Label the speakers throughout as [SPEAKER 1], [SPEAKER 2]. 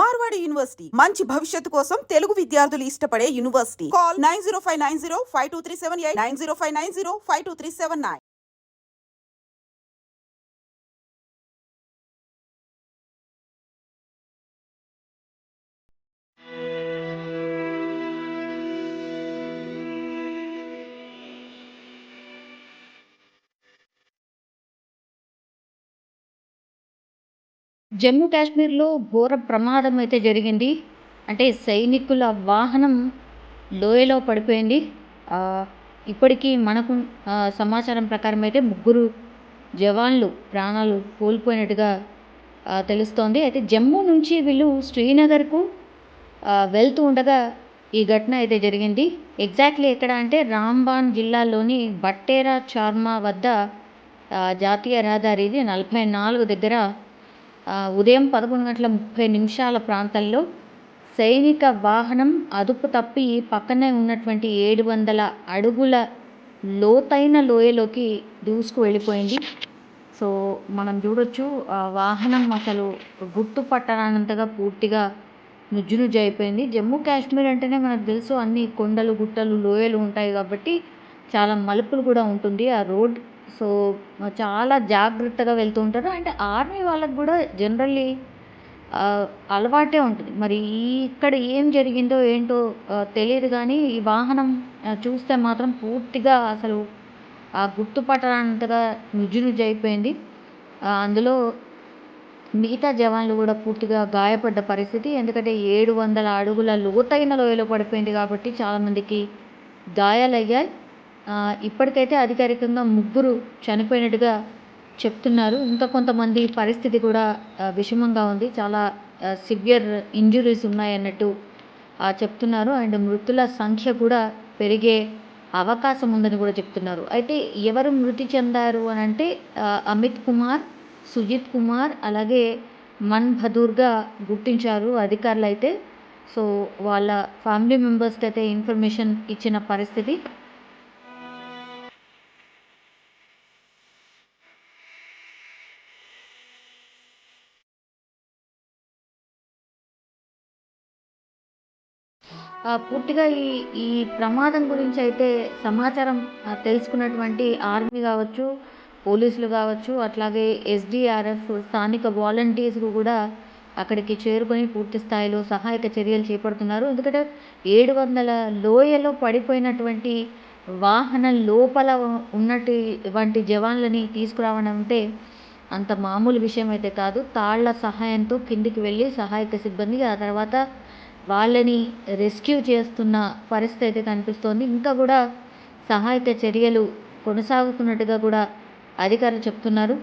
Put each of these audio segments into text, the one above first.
[SPEAKER 1] Marwadi university మంచి భవిష్యత్తు కోసం తెలుగు విద్యార్థులు ఇష్టపడే యూనివర్సిటీ. కాల్ 9059052378 9059052379.
[SPEAKER 2] జమ్మూ కాశ్మీర్లో ఘోర ప్రమాదం అయితే జరిగింది. అంటే సైనికుల వాహనం లోయలో పడిపోయింది. ఇప్పటికీ మనకు సమాచారం ప్రకారం అయితే 3 జవాన్లు ప్రాణాలు కోల్పోయినట్టుగా తెలుస్తోంది. అయితే జమ్మూ నుంచి వీళ్ళు శ్రీనగర్కు వెళ్తూ ఉండగా ఈ ఘటన అయితే జరిగింది. ఎగ్జాక్ట్లీ ఎక్కడ అంటే రాంబాన్ జిల్లాలోని బట్టేరా చార్మా వద్ద జాతీయ రహదారి ఇది 44 దగ్గర ఉదయం 11:30 ప్రాంతంలో సైనిక వాహనం అదుపు తప్పి పక్కనే ఉన్నటువంటి 700 అడుగుల లోతైన లోయలోకి దూసుకు వెళ్ళిపోయింది. సో మనం చూడొచ్చు ఆ వాహనం అసలు గుర్తుపట్టనంతగా పూర్తిగా నుజ్జునుజ్జు అయిపోయింది. జమ్మూ కాశ్మీర్ అంటేనే మనకు తెలుసు అన్ని కొండలు గుట్టలు లోయలు ఉంటాయి కాబట్టి చాలా మలుపులు కూడా ఉంటుంది ఆ రోడ్. సో చాలా జాగ్రత్తగా వెళ్తూ ఉంటారు. అంటే ఆర్మీ వాళ్ళకు కూడా జనరల్లీ అలవాటే ఉంటుంది. మరి ఇక్కడ ఏం జరిగిందో ఏంటో తెలియదు కానీ ఈ వాహనం చూస్తే మాత్రం పూర్తిగా అసలు గుర్తుపట్టనంతగా నుజ్జునుజ్జు అయిపోయింది. అందులో మిగతా జవాన్లు కూడా పూర్తిగా గాయపడ్డ పరిస్థితి. ఎందుకంటే 700 అడుగుల లోతైన లోయలో పడిపోయింది కాబట్టి చాలామందికి గాయాలయ్యాయి. ఇప్పటికైతే అధికారికంగా 3 చనిపోయినట్టుగా చెప్తున్నారు. ఇంకా కొంతమంది పరిస్థితి కూడా విషమంగా ఉంది. చాలా సివియర్ ఇంజురీస్ ఉన్నాయన్నట్టు చెప్తున్నారు. అండ్ మృతుల సంఖ్య కూడా పెరిగే అవకాశం ఉందని కూడా చెప్తున్నారు. అయితే ఎవరు మృతి చెందారు అని అంటే అమిత్ కుమార్, సుజిత్ కుమార్ అలాగే మన్ బహదూర్గా గుర్తించారు అధికారులు అయితే. సో వాళ్ళ ఫ్యామిలీ మెంబర్స్కి అయితే ఇన్ఫర్మేషన్ ఇచ్చిన పరిస్థితి. పూర్తిగా ఈ ప్రమాదం గురించి అయితే సమాచారం తెలుసుకున్నటువంటి ఆర్మీ కావచ్చు, పోలీసులు కావచ్చు, అట్లాగే SDRF స్థానిక వాలంటీర్స్ కూడా అక్కడికి చేరుకొని పూర్తి స్థాయిలో సహాయక చర్యలు చేపడుతున్నారు. ఎందుకంటే 700 లోయలో పడిపోయినటువంటి వాహనం లోపల ఉన్నటువంటి జవాన్లని తీసుకురావడం అంటే అంత మామూలు విషయం అయితే కాదు. తాళ్ల సహాయంతో కిందికి వెళ్ళి సహాయక సిబ్బంది ఆ తర్వాత వాళ్ళని రెస్క్యూ చేస్తున్న పరిస్థితి అయితే కనిపిస్తోంది. ఇంకా కూడా సహాయక చర్యలు కొనసాగుతున్నట్టుగా కూడా అధికారులు చెప్తున్నారు.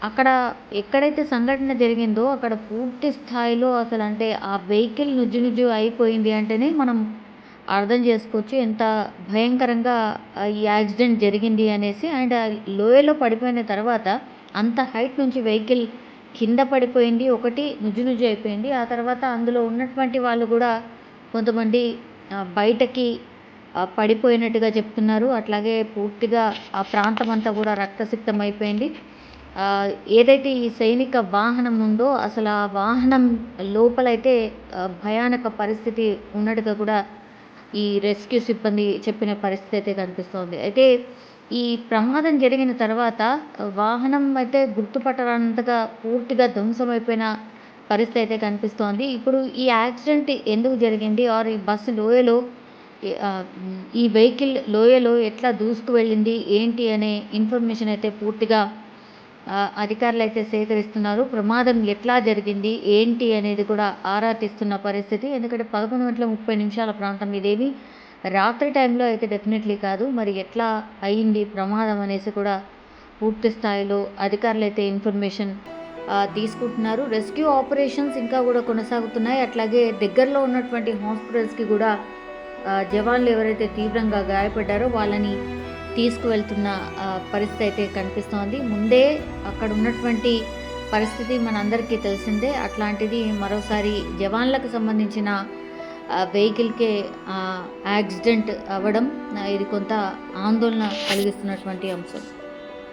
[SPEAKER 2] అక్కడ ఎక్కడైతే సంఘటన జరిగిందో అక్కడ పూర్తి స్థాయిలో అసలు అంటే ఆ వెహికల్ నుజ్జు అయిపోయింది అంటేనే మనం అర్థం చేసుకోవచ్చు ఎంత భయంకరంగా ఈ యాక్సిడెంట్ జరిగింది అనేసి. అండ్ లోయలో పడిపోయిన తర్వాత అంత హైట్ నుంచి వెహికల్ కింద పడిపోయింది, ఒకటి నుజ్జు అయిపోయింది. ఆ తర్వాత అందులో ఉన్నటువంటి వాళ్ళు కూడా కొంతమంది బయటకి పడిపోయినట్టుగా చెప్తున్నారు. అట్లాగే పూర్తిగా ఆ ప్రాంతం అంతా కూడా రక్తసిక్తం అయిపోయింది. ఏదైతే ఈ సైనిక వాహనం ఉందో అసలు ఆ వాహనం లోపలైతే భయానక పరిస్థితి ఉన్నట్టుగా కూడా ఈ రెస్క్యూ సిబ్బంది చెప్పిన పరిస్థితి అయితే కనిపిస్తోంది. అయితే ఈ ప్రమాదం జరిగిన తర్వాత వాహనం అయితే గుర్తుపట్టనంతగా పూర్తిగా ధ్వంసమైపోయిన పరిస్థితి అయితే కనిపిస్తోంది. ఇప్పుడు ఈ యాక్సిడెంట్ ఎందుకు జరిగింది ఆర్ ఈ బస్సు లోయలో ఈ వెహికల్ లోయలో ఎట్లా దూసుకు వెళ్ళింది ఏంటి అనే ఇన్ఫర్మేషన్ అయితే పూర్తిగా అధికారులు అయితే సేకరిస్తున్నారు. ప్రమాదం ఎట్లా జరిగింది ఏంటి అనేది కూడా ఆరా తీస్తున్న పరిస్థితి. ఎందుకంటే 11:30 ప్రాంతం ఇదేమి రాత్రి టైంలో అయితే డెఫినెట్లీ కాదు. మరి ఎట్లా అయింది ప్రమాదం అనేసి కూడా పూర్తి స్థాయిలో అధికారులు అయితే ఇన్ఫర్మేషన్ తీసుకుంటున్నారు. రెస్క్యూ ఆపరేషన్స్ ఇంకా కూడా కొనసాగుతున్నాయి. అట్లాగే దగ్గరలో ఉన్నటువంటి హాస్పిటల్స్కి కూడా జవాన్లు ఎవరైతే తీవ్రంగా గాయపడ్డారో వాళ్ళని తీసుకువెళ్తున్న పరిస్థితి అయితే కనిపిస్తోంది. ముందే అక్కడ ఉన్నటువంటి పరిస్థితి మనందరికీ తెలిసిందే. అట్లాంటిది మరోసారి జవాన్లకు సంబంధించిన వెహికల్కే యాక్సిడెంట్ అవ్వడం ఇది కొంత ఆందోళన కలిగిస్తున్నటువంటి అంశం.